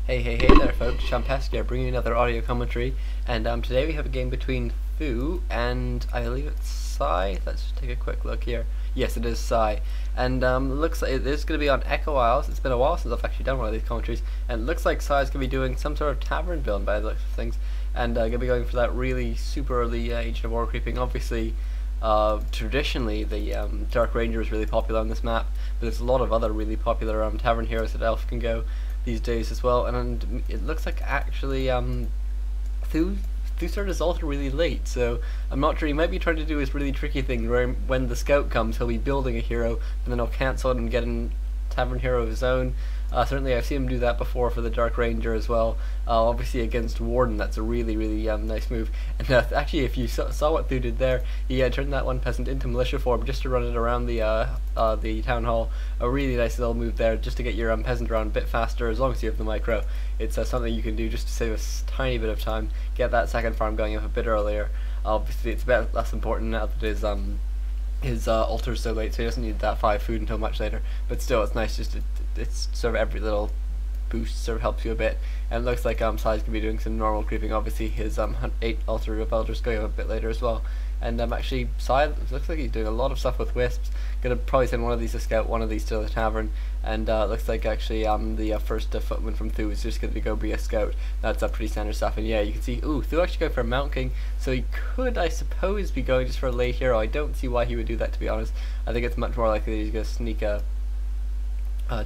Hey there folks, Chumpesque here, bringing you another audio commentary, and today we have a game between th000 and I believe it's th000. Let's take a quick look here. Yes, it is th000, and looks like it is going to be on Echo Isles. It's been a while since I've actually done one of these commentaries, and it looks like th000 is going to be doing some sort of tavern build by the looks of things, and going to be going for that really super early Agent of War creeping. Obviously, traditionally the Dark Ranger is really popular on this map, but there's a lot of other really popular tavern heroes that Elf can go these days as well, and it looks like actually th000 started his altar really late, so I'm not sure. He might be trying to do his really tricky thing where when the scout comes he'll be building a hero and then he'll cancel it and get a tavern hero of his own. Certainly I've seen him do that before for the Dark Ranger as well. Obviously against Warden, that's a really nice move. And actually, if you saw what th000 did there, he turned that one peasant into militia form just to run it around the town hall. A really nice little move there, just to get your peasant around a bit faster. As long as you have the micro, it's something you can do just to save a tiny bit of time, get that second farm going up a bit earlier. Obviously it's a bit less important now that his altar's so late, so he doesn't need that 5 food until much later, but still it's nice. Just it's sort of every little boost sort of helps you a bit, and it looks like th000 can be doing some normal creeping. Obviously his 8 altar of elders going up a bit later as well, and actually th000 looks like he's doing a lot of stuff with wisps. Gonna probably send one of these to scout, one of these to the tavern, and looks like actually the first footman from th000 is just gonna go be a scout. That's pretty standard stuff, and yeah, you can see th000 actually going for a Mount King, so he could, I suppose, be going just for a late hero. I don't see why he would do that, to be honest. I think it's much more likely that he's gonna sneak a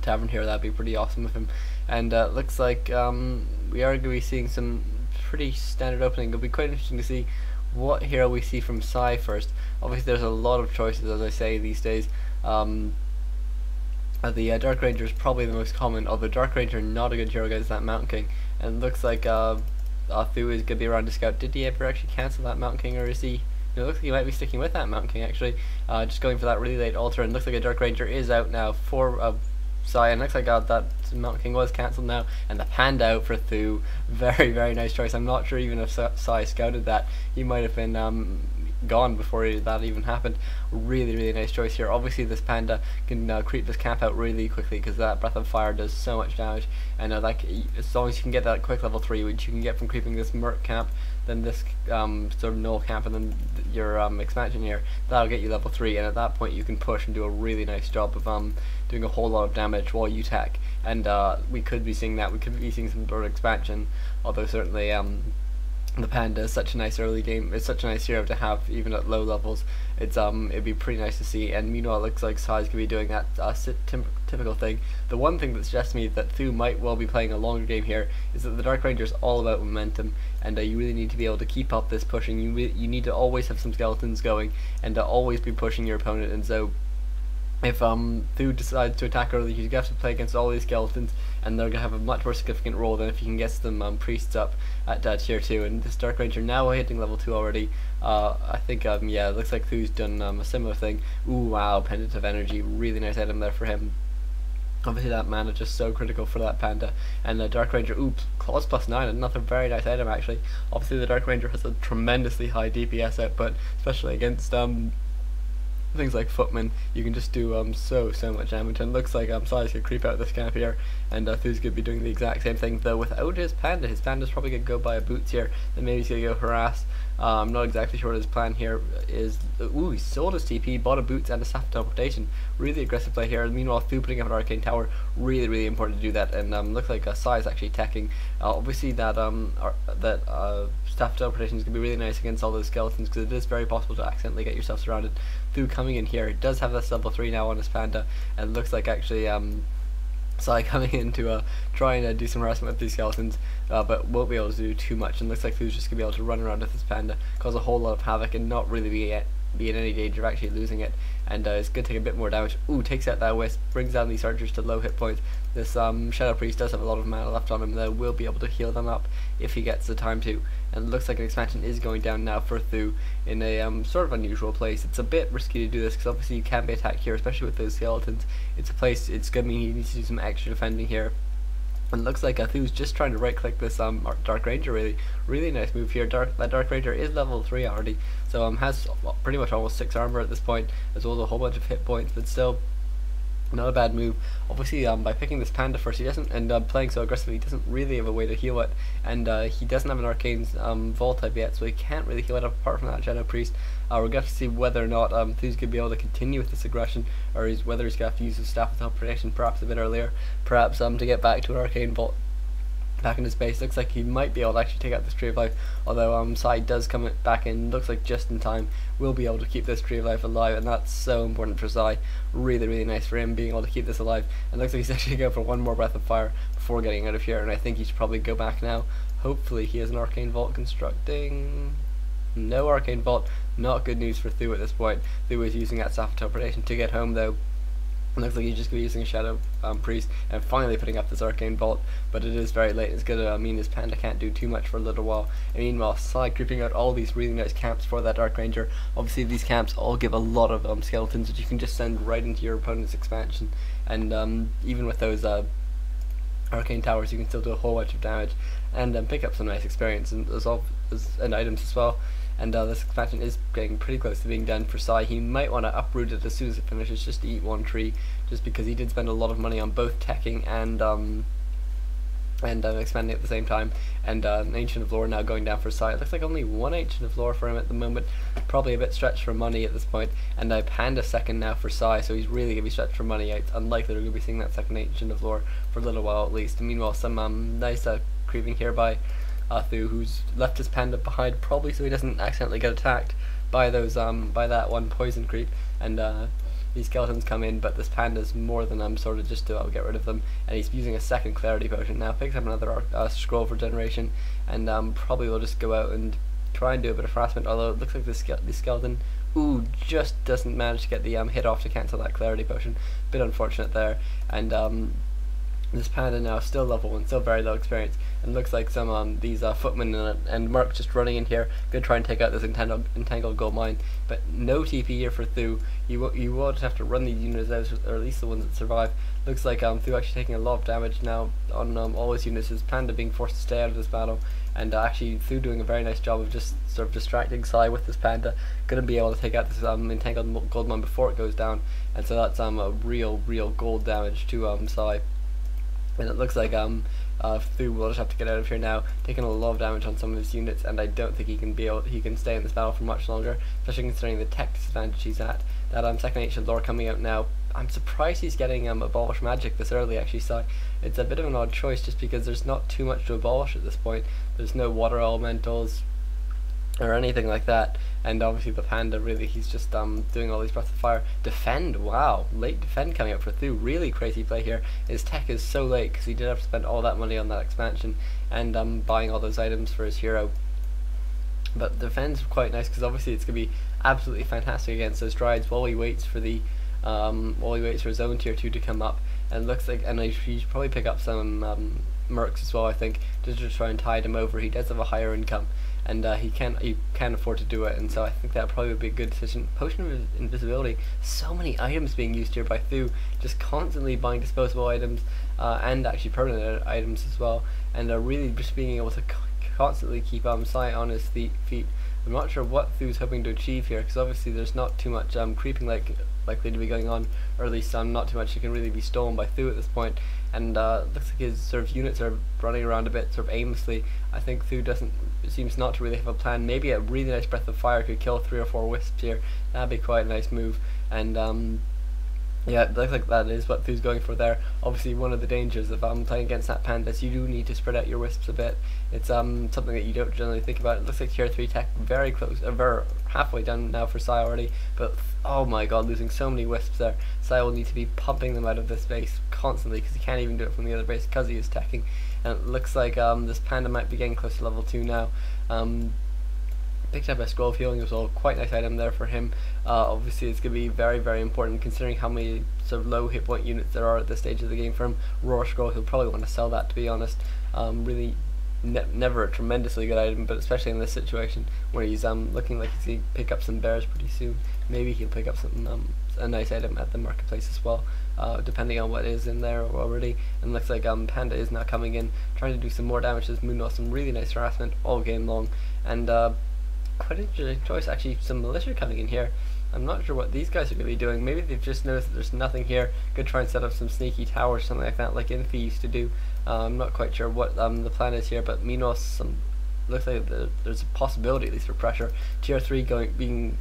tavern hero. That'd be pretty awesome of him. And looks like we are going to be seeing some pretty standard opening. It'll be quite interesting to see what hero we see from th000 first. Obviously there's a lot of choices, as I say, these days. The Dark Ranger is probably the most common, although Dark Ranger not a good hero against that Mountain King. And it looks like th000 is going to be around to scout. Did he ever actually cancel that Mountain King, or is he... No, it looks like he might be sticking with that Mountain King actually. Just going for that really late altar, and looks like a Dark Ranger is out now for th000, and looks like that Mountain King was cancelled now, and the panda out for th000. Very nice choice. I'm not sure even if th000 scouted that. He might have been gone before that even happened. Really nice choice here. Obviously this panda can creep this camp out really quickly, because that breath of fire does so much damage, and as long as you can get that quick level 3, which you can get from creeping this merc camp, then this sort of null camp, and then your expansion here, that'll get you level 3, and at that point you can push and do a really nice job of doing a whole lot of damage while you tack. And we could be seeing that. We could be seeing some sort of expansion, although certainly the panda is such a nice early game. It's such a nice hero to have even at low levels. It'd be pretty nice to see. And meanwhile, it looks like th000 could be doing that typical thing. The one thing that suggests to me that th000 might well be playing a longer game here is that the Dark Ranger is all about momentum, and you really need to be able to keep up this pushing. You need to always have some skeletons going, and always be pushing your opponent. And so if th000 decides to attack early, you have to play against all these skeletons, and they're going to have a much more significant role than if you can get some priests up at tier 2. And this Dark Ranger now hitting level 2 already. I think yeah, it looks like th000's done a similar thing. Ooh, wow, Pendant of Energy, really nice item there for him. Obviously that mana just so critical for that panda. And the Dark Ranger, oops, Claws +9, another very nice item actually. Obviously the Dark Ranger has a tremendously high DPS output, especially against things like footmen. You can just do so much damage, and it looks like th000 could creep out this camp here, and th000's gonna be doing the exact same thing, though without his panda. His panda's probably gonna go buy a boots here, then maybe he's gonna go harass. I'm not exactly sure what his plan here is. Ooh, he sold his TP, bought a boots and a staff teleportation. Really aggressive play here. Meanwhile, th000 putting up an arcane tower, really important to do that. And looks like th000 is actually teching. Obviously that staff teleportation is gonna be really nice against all those skeletons, because it is very possible to accidentally get yourself surrounded. th000 coming in here, it does have this level 3 now on his panda, and it looks like actually th000 coming in to try and do some harassment with these skeletons, but won't be able to do too much, and looks like th000's just going to be able to run around with his panda, cause a whole lot of havoc, and not really be in any danger of actually losing it. And it's going to take a bit more damage. Ooh, takes out that wisp, brings down these archers to low hit points. This Shadow Priest does have a lot of mana left on him, though will be able to heal them up if he gets the time to. And it looks like an expansion is going down now for th000 in a sort of unusual place. It's a bit risky to do this, because obviously you can't be attacked here, especially with those skeletons. It's a place, it's going to mean he needs to do some extra defending here. And it looks like th000's just trying to right click this Dark Ranger. Really nice move here. That Dark Ranger is level 3 already, so has pretty much almost 6 armor at this point, as well as a whole bunch of hit points, but still Not a bad move. Obviously, by picking this panda first, he doesn't end up playing so aggressively. He doesn't really have a way to heal it, and he doesn't have an arcane vault type yet, so he can't really heal it up apart from that Shadow Priest. We're going to see whether or not Thu's going to be able to continue with this aggression, or whether he's going to have to use his Staff of Teleportation perhaps a bit earlier, perhaps to get back to an arcane vault back in his base. Looks like he might be able to actually take out this Tree of Life, although Sai does come back in, looks like just in time. Will be able to keep this Tree of Life alive, and that's so important for Sai. Really nice for him being able to keep this alive, and looks like he's actually going for one more Breath of Fire before getting out of here, and I think he should probably go back now. Hopefully he has an Arcane Vault constructing. No Arcane Vault. Not good news for Thu at this point. Thu is using that Staff of Teleportation to get home though. It looks like he's just going to be using a Shadow Priest and finally putting up this Arcane Vault, but it is very late. It's going to mean his panda can't do too much for a little while. And meanwhile, Sai creeping out all these really nice camps for that Dark Ranger. Obviously these camps all give a lot of skeletons that you can just send right into your opponent's expansion, and even with those Arcane Towers you can still do a whole bunch of damage and pick up some nice experience and items as well. And this expansion is getting pretty close to being done for Sai. He might want to uproot it as soon as it finishes, just to eat one tree, just because he did spend a lot of money on both teching and expanding at the same time. And an Ancient of Lore now going down for Sai. It looks like only one Ancient of Lore for him at the moment, probably a bit stretched for money at this point. And a Panda second now for Sai, so he's really going to be stretched for money. It's unlikely we're going to be seeing that second Ancient of Lore for a little while at least. And meanwhile, some nice creeping here by Thu, who's left his panda behind probably so he doesn't accidentally get attacked by those by that one poison creep, and these skeletons come in, but this panda's more than sort of just to get rid of them, and he's using a second clarity potion now. Picks up another scroll for regeneration, and probably will just go out and try and do a bit of harassment, although it looks like this skeleton just doesn't manage to get the hit off to cancel that clarity potion. Bit unfortunate there. And this panda now still level 1, still very low experience, and looks like some these footmen and Merc just running in here, gonna try and take out this entangled gold mine. But no TP here for Thu. You will just have to run these units out, or at least the ones that survive. Looks like Thu actually taking a lot of damage now on all his units. His panda being forced to stay out of this battle, and actually Thu doing a very nice job of just sort of distracting Sai with this panda. Gonna be able to take out this entangled gold mine before it goes down, and so that's a real gold damage to Sai. And it looks like Thu will just have to get out of here now, taking a lot of damage on some of his units, and I don't think he can stay in this battle for much longer, especially considering the tech disadvantage he's at. That second Ancient Lore coming out now. I'm surprised he's getting Abolish Magic this early, actually, so it's a bit of an odd choice just because there's not too much to abolish at this point. There's no water elementals or anything like that, and obviously the panda, really, he's just doing all these Breath of Fire. Defend, wow, late defend coming up for Thu. Really crazy play here. His tech is so late because he did have to spend all that money on that expansion and buying all those items for his hero. But defend's quite nice because obviously it's gonna be absolutely fantastic against those Dryads while he waits for the his own tier 2 to come up. And it looks like, and he should probably pick up some Mercs as well, I think, just to try and tide him over. He does have a higher income, and he can afford to do it, and so I think that probably would be a good decision. Potion of Invisibility, so many items being used here by Thu, just constantly buying disposable items and actually permanent items as well, and really just being able to constantly keep Sai on his feet. I'm not sure what Thu's hoping to achieve here, because obviously there's not too much creeping likely to be going on, or at least not too much that can really be stolen by Thu at this point. And looks like his sort of units are running around a bit sort of aimlessly. I think Thu seems not to really have a plan. Maybe a really nice Breath of Fire could kill 3 or 4 wisps here. That'd be quite a nice move. And yeah, it looks like that is what Thu's going for there. Obviously, one of the dangers of playing against that panda is you do need to spread out your wisps a bit. It's something that you don't generally think about. It looks like tier 3 tech very close, very halfway done now for Sai already. But oh my god, losing so many wisps there. Sai will need to be pumping them out of this base constantly because he can't even do it from the other base because he is teching. And it looks like this panda might be getting close to level 2 now. Picked up a Scroll of Healing as well, quite nice item there for him. Obviously it's going to be very important considering how many sort of low hit point units there are at this stage of the game for him. Roar Scroll, he'll probably want to sell that, to be honest. Really never a tremendously good item, but especially in this situation where he's looking like he's going to pick up some bears pretty soon. Maybe he'll pick up something a nice item at the marketplace as well, depending on what is in there already. And looks like Panda is now coming in, trying to do some more damage to this Moonwell, some really nice harassment all game long. And quite an interesting choice, actually, some militia coming in here. I'm not sure what these guys are going to be doing. Maybe they've just noticed that there's nothing here. Could try and set up some sneaky towers or something like that, like Infi used to do. I'm not quite sure what the plan is here, but Minos looks like there's a possibility at least for pressure. Tier 3 being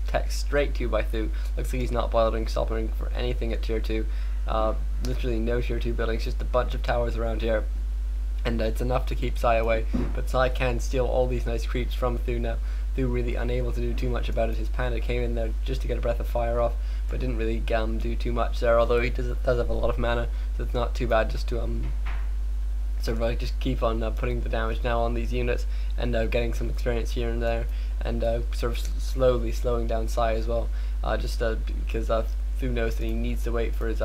text straight to by th000. Looks like he's not bothering stopping for anything at tier 2. Literally no tier 2 buildings, just a bunch of towers around here. And it's enough to keep Psy away, but Psy can steal all these nice creeps from th000 now. th000 really unable to do too much about it. His panda came in there just to get a breath of fire off, but didn't really do too much there, although he does have a lot of mana, so it's not too bad just to sort of like just keep on putting the damage now on these units, and getting some experience here and there, and sort of slowly slowing down Psy as well, just because th000 knows that he needs to wait for his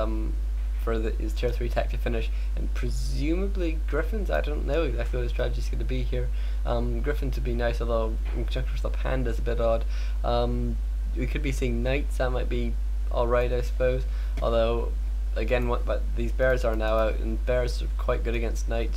his tier 3 tech to finish, and presumably Griffins. I don't know exactly what his strategy is going to be here. Griffins would be nice, although in conjunction with the panda is a bit odd. We could be seeing knights. That might be alright, I suppose, although again, but these bears are now out, and bears are quite good against knights.